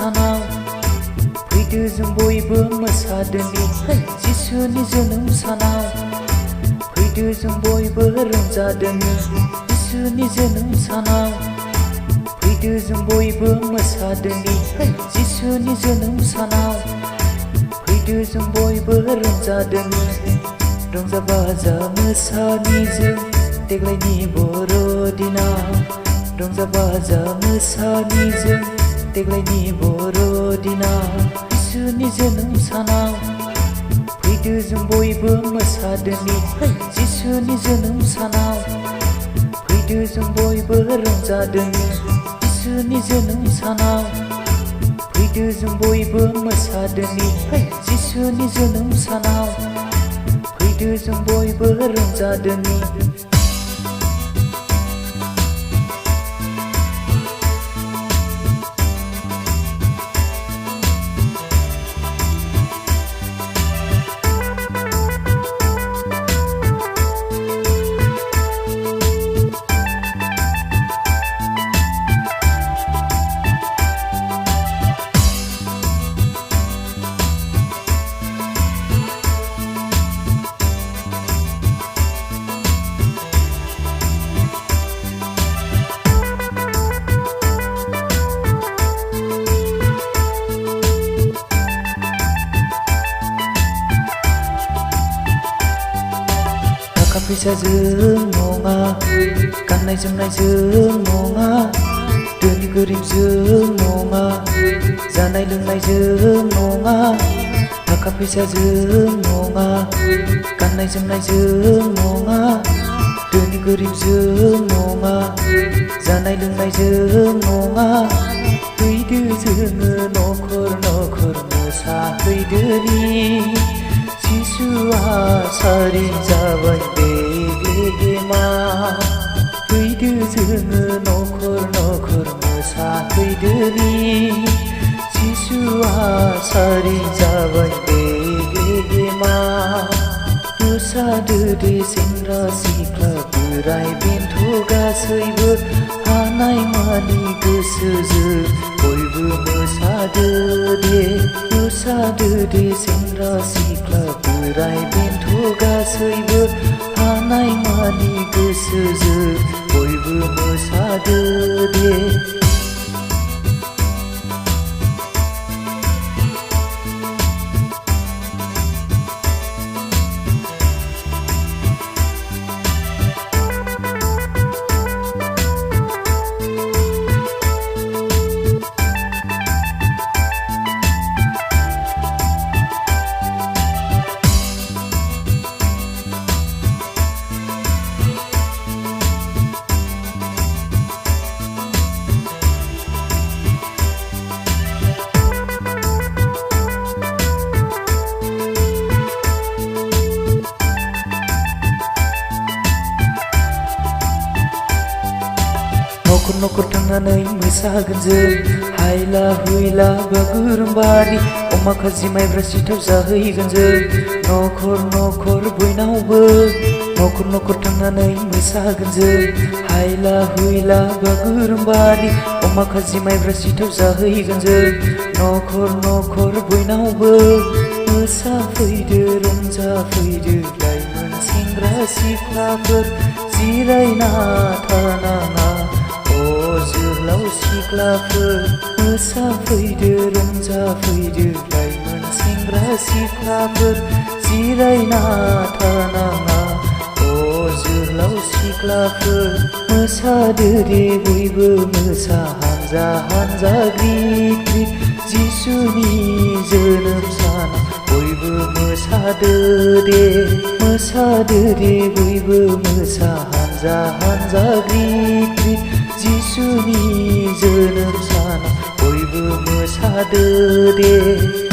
सानाव फैदो जों बयबो मोसादोनि जिसुनि जोनोम सानाव फैदो जों बयबो रंजादोनि जिसुनि जोनोम सानाव फैदो जों बयबो मोसादोनि जिसुनि जोनोम सानाव फैदो जों बयबो रंजादोनि रंजा बाजा मोसानि जों देग्लायनि बर'दिनाव रंजा बाजा मोसानि जों देग्लायनि बर'दिनाव जिसुनि जोनोम सानाव फैदो जों बयबो मोसादोनि जिसुनि जोनोम सानाव फैदो जों बयबो रंजादोनि जिसुनि जोनोम सानाव फैदो जों बयबो मोसादोनि जिसुनि जोनोम सानाव फैदो जों बयबो रंजादोनि थाखा फैसाजों नङा गाननाय जोमनायजों नङा धोनि गोरिबजों नङा जानाय लोंनायजों नङा थाखा फैसाजों नङा गाननाय जोमनायजों नङा धोनि गोरिबजों नङा जानाय लोंनायजों नङा फैदो जोङो नखर नखर मोसाफैदोनि जिसुआ सारि जाबाय बेग्लेमा फैदो जोङो नखर नखर मोसाफैदोनि जिसुआ सारि जाबाय बेग्लेमा मोसादो दे सेंग्रा सिख्ला बोराय बेन्थ गासैबो हानाय मानि गोसोजों बयबो मोसादो दे सेंग्रा सिख्ला बोराय बेन्थ गासैबो हानाय मानि गोसोजों बयबो मोसादो दे नखर नखर थांनानै मोसागोन जों हायला हुइला बागुरुम्बानि अमा खाजि माइब्रा सिथाव जाहैगोन जों नखर नखर बयनावबो नखर नखर थांनानै मोसागोन जों हायला हुइला बागुरुम्बानि अमा खाजि माइब्रा सिथाव जाहैगोन जों नखर नखर बयनावबो मोसाफैदो रंजाफैदो लाइमोन सेंग्रा सिख्लाफोर जिरायना थानाङा जोहोलाव सिख्लाफोर मोसाफैदो रंजाफैदो लाइमोन सेंग्रा सिख्लाफोर जिरायना थानाङा जोहोलाव सिख्लाफोर मोसादो दे बयबो मोसा हानजा हानजा ग्रिद ग्रिद जिसुनि जोनोम साना बयबो मोसादो दे बयबो मोसा हानजा हानजा ग्रिद ग्रिद जिसुनि जोनोम साना बयबो मोसादो दे।